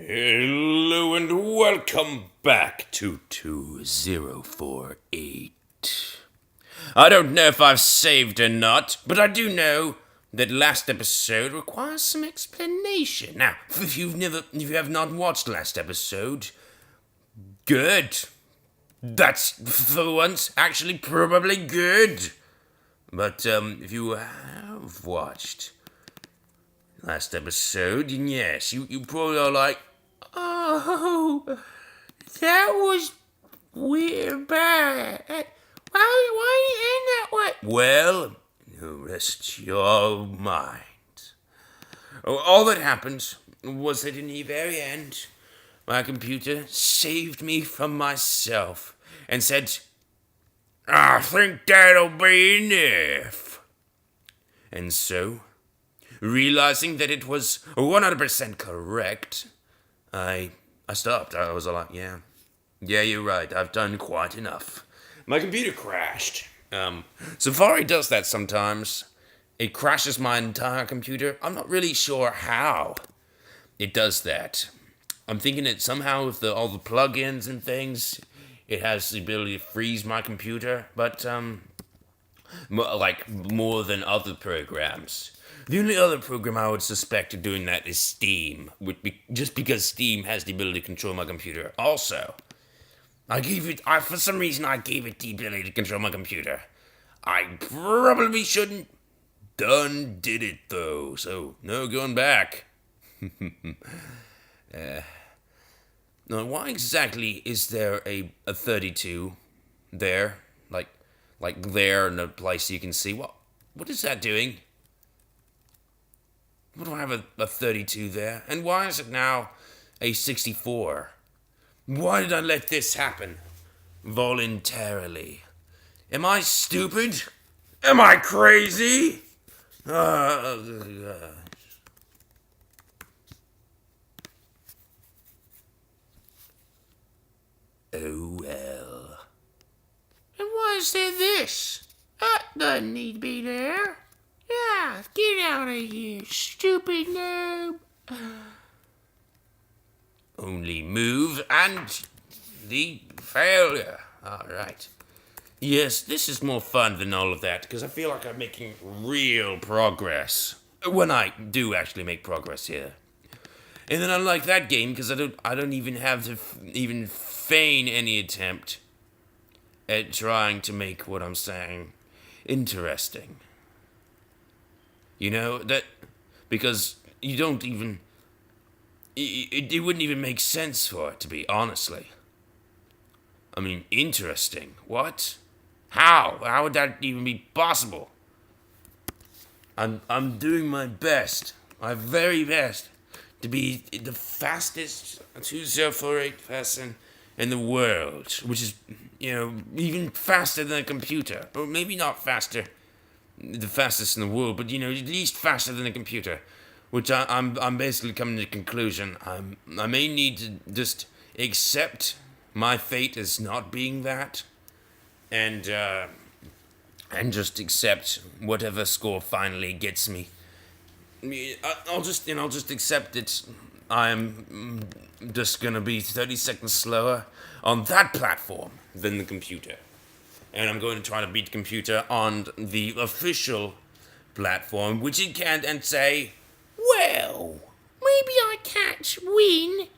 Hello and welcome back to 2048. I don't know if I've saved or not, but I do know that last episode requires some explanation. Now, if you have not watched last episode, good. That's, for once, actually probably good. But, if you have watched last episode, and yes, you probably are like, oh, that was weird, bad. Why did it end that way? Well, rest your mind. All that happened was that in the very end, my computer saved me from myself and said, I think that'll be enough. And so, realizing that it was 100% correct, I stopped. I was like, yeah, you're right. I've done quite enough. My computer crashed. Safari does that sometimes. It crashes my entire computer. I'm not really sure how it does that. I'm thinking that somehow with all the plugins and things, it has the ability to freeze my computer, but more than other programs. The only other program I would suspect of doing that is Steam, just because Steam has the ability to control my computer. Also, for some reason I gave it the ability to control my computer. I probably shouldn't. Done did it though, so no going back. Now, why exactly is there a 32 there? Like there in a place you can see. What is that doing? Why do I have a 32 there? And why is it now a 64? Why did I let this happen? Voluntarily. Am I stupid? Am I crazy? Oh well. And why is there this? That doesn't need to be there. Yeah, get out of here, stupid noob. Only move and the failure. Alright. Yes, this is more fun than all of that, because I feel like I'm making real progress. When I do actually make progress here. And then unlike that game, because I don't even have to even feign any attempt at trying to make what I'm saying interesting. You know, that, because you don't even, it wouldn't even make sense for it to be, honestly. I mean, interesting. What? How? How would that even be possible? I'm doing my best, my very best, to be the fastest 2048 person in the world, which is, even faster than a computer. Or maybe not faster, the fastest in the world, but, at least faster than a computer. Which I'm basically coming to the conclusion, I may need to just accept my fate as not being that, and just accept whatever score finally gets me. I'll just accept it. I'm just gonna be 30 seconds slower on that platform than the computer. And I'm going to try to beat the computer on the official platform, which it can't, and say, well, maybe I can't win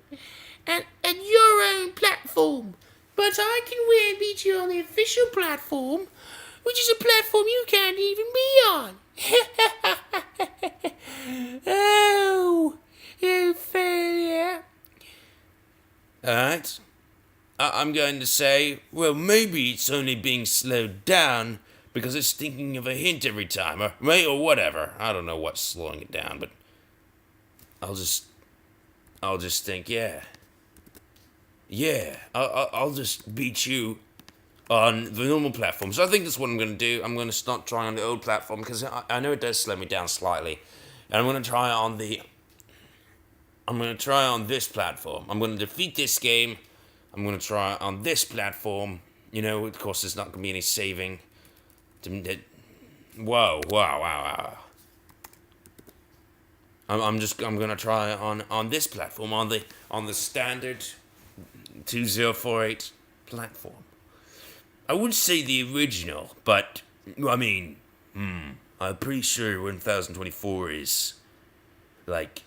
at your own platform, but I can win and beat you on the official platform, which is a platform you can't even be on. Oh, you failure. Alright. I'm going to say, well, maybe it's only being slowed down because it's thinking of a hint every time, or whatever. I don't know what's slowing it down, but I'll just think, yeah, I'll just beat you on the normal platform. So I think that's what I'm going to do. I'm going to start trying on the old platform, because I know it does slow me down slightly. And I'm going to try on this platform. I'm going to defeat this game. I'm going to try on this platform. Of course, there's not going to be any saving. Whoa. I'm gonna try on this platform, on the standard 2048 platform. I would say the original, but I mean, I'm pretty sure 1024 is like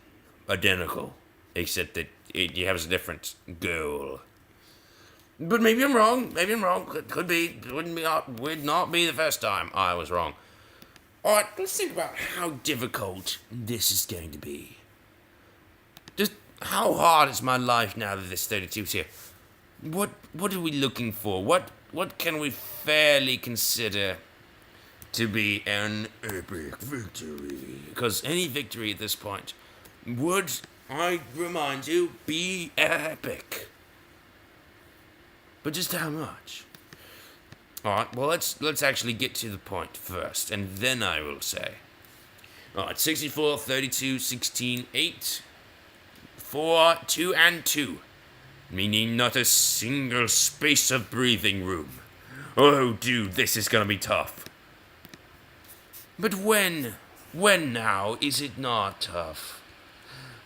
identical, except that it has a different goal. But maybe I'm wrong. Maybe I'm wrong. Could be. Would not be the first time I was wrong. All right, let's think about how difficult this is going to be. Just how hard is my life now that this 32's here? What are we looking for? What can we fairly consider to be an epic victory? Because any victory at this point would, I remind you, be epic. But just how much? Alright, well let's actually get to the point first, and then I will say. Alright, 64, 32, 16, 8, 4, 2, and 2. Meaning not a single space of breathing room. Oh dude, this is gonna be tough. But when now is it not tough?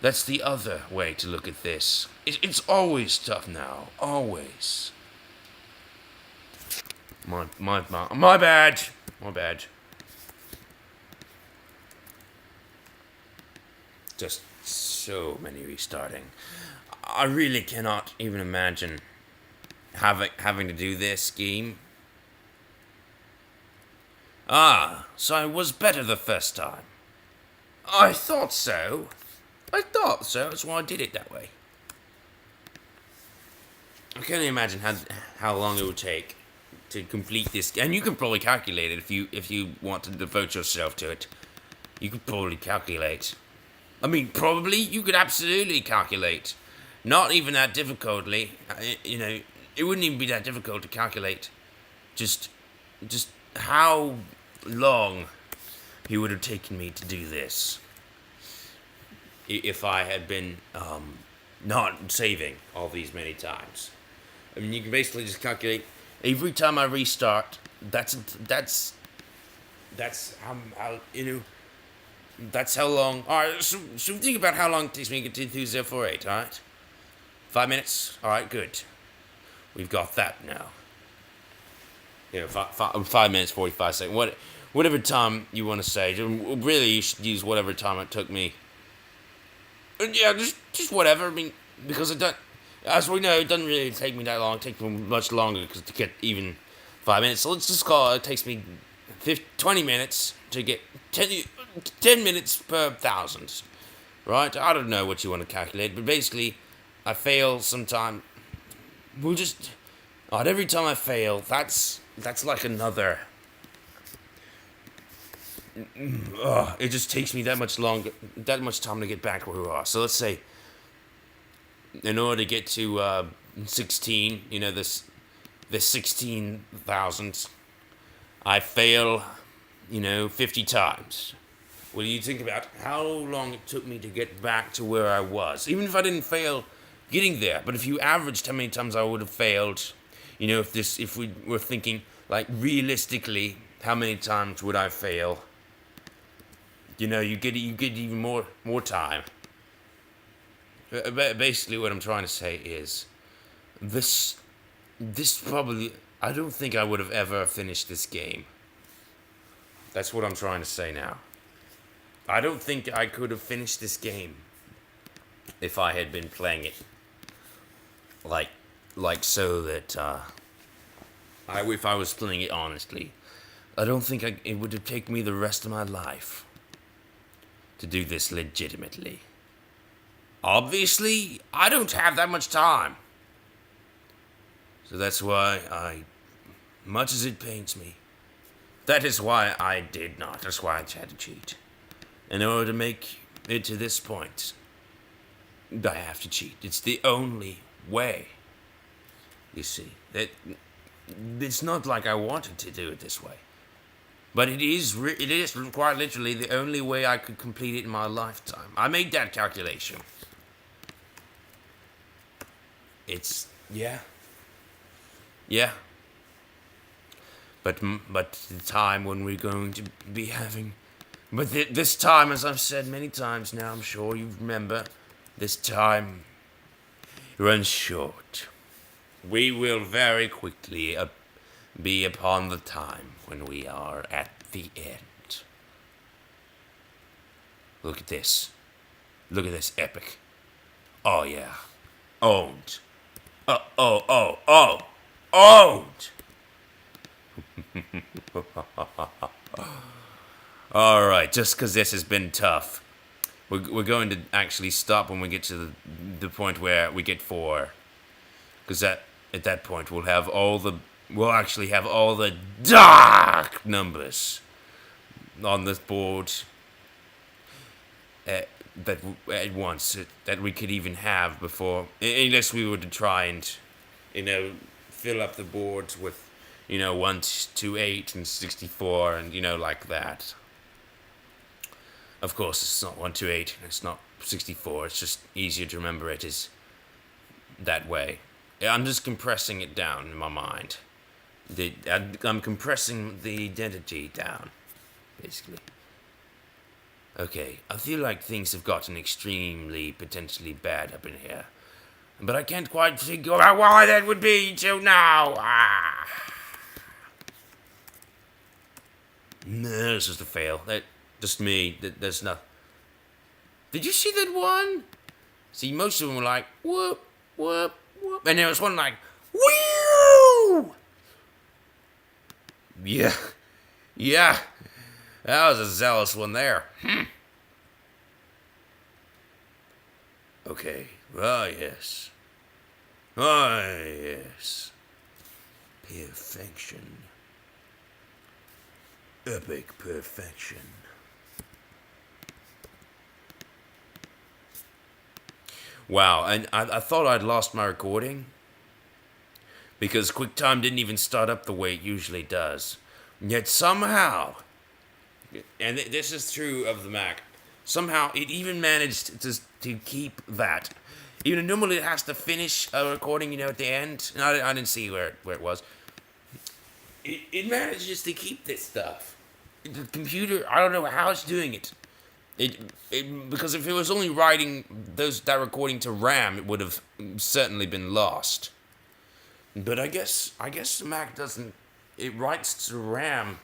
That's the other way to look at this. It's always tough now, always. My bad. My bad. Just so many restarting. I really cannot even imagine having to do this game. Ah, so I was better the first time. I thought so. That's why I did it that way. I can't imagine how long it would take to complete this, and you can probably calculate it if you want to devote yourself to it. You could probably calculate. I mean, probably you could absolutely calculate. Not even that difficultly. It wouldn't even be that difficult to calculate. Just how long it would have taken me to do this if I had been not saving all these many times. I mean, you can basically just calculate. Every time I restart, that's how that's how long. All right, so think about how long it takes me to get to 2048. All right, 5 minutes. All right, good. We've got that now. 5 minutes 45 seconds. Whatever time you want to say. Really, you should use whatever time it took me. Yeah, just whatever. I mean, because it doesn't. As we know, it doesn't really take me that long. It takes me much longer to get even 5 minutes. So let's just call it takes me 20 minutes to get 10 minutes per 1,000. Right? I don't know what you want to calculate, but basically, I fail sometime. Every time I fail, that's like another. It just takes me that much time to get back where we are. So let's say, in order to get to 16, this 16,000, I fail, 50 times. Well, you think about how long it took me to get back to where I was. Even if I didn't fail getting there, but if you averaged how many times I would have failed, if we were thinking, like, realistically, how many times would I fail? You get even more time. Basically, what I'm trying to say is, this probably, I don't think I would have ever finished this game. That's what I'm trying to say now. I don't think I could have finished this game if I had been playing it like so that if I was playing it honestly. I don't think it would have taken me the rest of my life to do this legitimately. Obviously, I don't have that much time. So that's why much as it pains me, that is why I did not. That's why I had to cheat. In order to make it to this point, I have to cheat. It's the only way. You see, it's not like I wanted to do it this way. But it is quite literally the only way I could complete it in my lifetime. I made that calculation. Yeah. But the time when we're going to be having But this time, as I've said many times now, I'm sure you remember, this time runs short. We will very quickly be upon the time when we are at the end. Look at this. Look at this epic. Oh yeah. Owned. Owned! Alright, just because this has been tough, we're going to actually stop when we get to the point where we get 4. Because at that point we'll actually have all the dark numbers on this board that at once that we could even have before, unless we were to try and fill up the boards with 1 to 8 and 64 and like that. Of course, it's not 1 to 8 and it's not 64. It's just easier to remember it is that way. I'm just compressing it down in my mind. I'm compressing the identity down, basically. Okay, I feel like things have gotten extremely, potentially bad up in here. But I can't quite figure out why that would be till now. No, this is a fail. Just me. There's nothing. Did you see that one? See, most of them were like, whoop, whoop, whoop. And there was one like, whew! Yeah. Yeah. That was a zealous one there. Okay. Ah, yes. Ah, yes. Perfection. Epic perfection. Wow, and I thought I'd lost my recording because QuickTime didn't even start up the way it usually does. Yet somehow, and this is true of the Mac, somehow it even managed to keep that. Even normally it has to finish a recording, at the end. And I didn't see where it was. It manages to keep this stuff. The computer, I don't know how it's doing it. Because if it was only writing that recording to RAM, it would have certainly been lost. But I guess the Mac doesn't. It writes to RAM,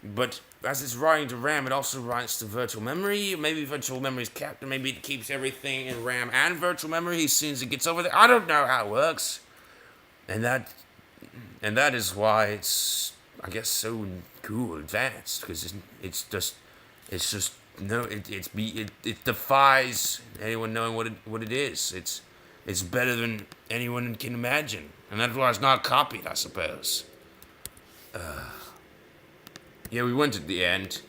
but as it's writing to RAM, it also writes to virtual memory. Maybe virtual memory is kept, and maybe it keeps everything in RAM and virtual memory as soon as it gets over there. I don't know how it works, and that is why it's, I guess, so cool, advanced, because it defies anyone knowing what it is. It's better than anyone can imagine, and that's why it's not copied, I suppose. Yeah, we went at the end,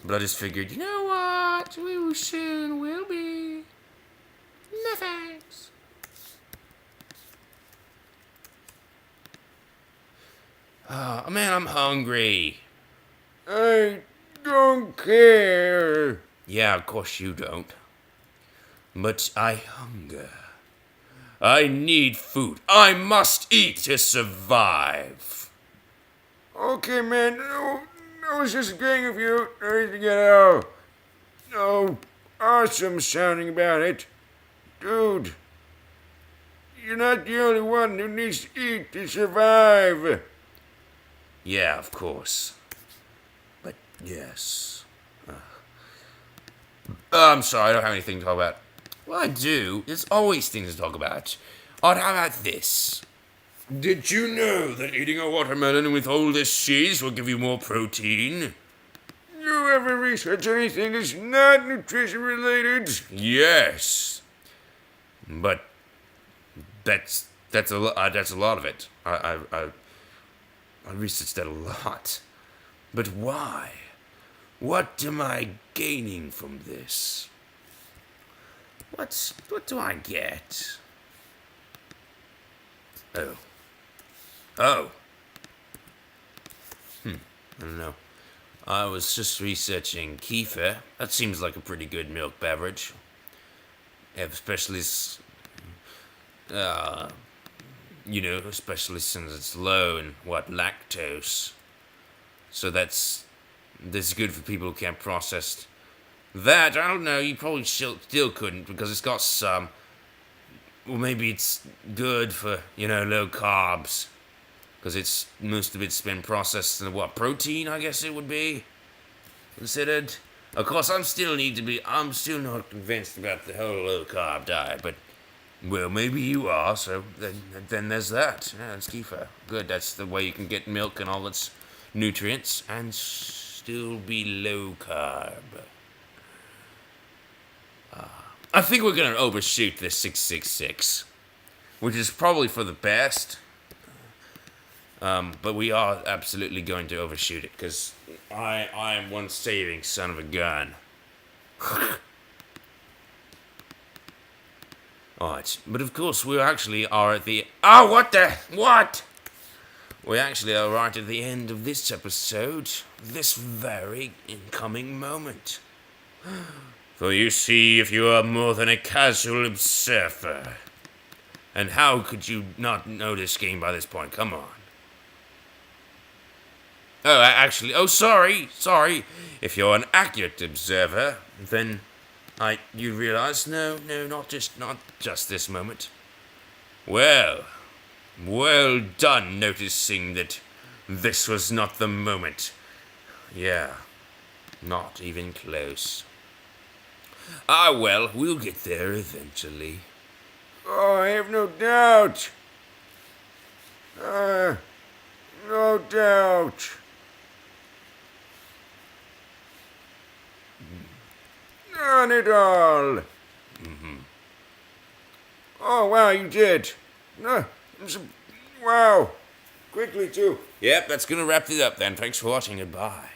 but I just figured, you know what? We soon will be. No thanks. Oh man, I'm hungry. I don't care. Yeah, of course you don't. But I hunger. I need food. I must eat to survive. Okay, man. No, it's just a gang of you. I need to get out. No, awesome sounding about it. Dude, you're not the only one who needs to eat to survive. Yeah, of course. But yes. I'm sorry, I don't have anything to talk about. Well, I do. There's always things to talk about. How about this? Did you know that eating a watermelon with all this cheese will give you more protein? You ever research anything that's not nutrition related? Yes. But that's a lot of it. I researched that a lot. But why? What am I gaining from this? What do I get? Oh. I don't know. I was just researching kefir. That seems like a pretty good milk beverage. Especially, especially since it's low in lactose. So that's This is good for people who can't process that. I don't know, you probably still couldn't because it's got some. Well, maybe it's good for, low carbs. Because most of it's been processed in protein, I guess it would be considered. Of course, I'm still not convinced about the whole low carb diet, but, well, maybe you are, so then there's that. Yeah, it's kefir. Good, that's the way you can get milk and all its nutrients and still be low carb. I think we're going to overshoot this 666, which is probably for the best. But we are absolutely going to overshoot it, because I am one saving son of a gun. Alright, but of course we actually are at the... Oh, what? We actually are right at the end of this episode, this very incoming moment. For you see, if you are more than a casual observer, and how could you not know this game by this point? Come on. Sorry. If you're an accurate observer, then you realize, no, not just this moment. Well done noticing that this was not the moment. Yeah, not even close. Well, we'll get there eventually. Oh, I have no doubt. No doubt. None at all. Mm-hmm. Oh, wow, you did. Wow. Quickly, too. Yep, that's going to wrap it up then. Thanks for watching. Goodbye.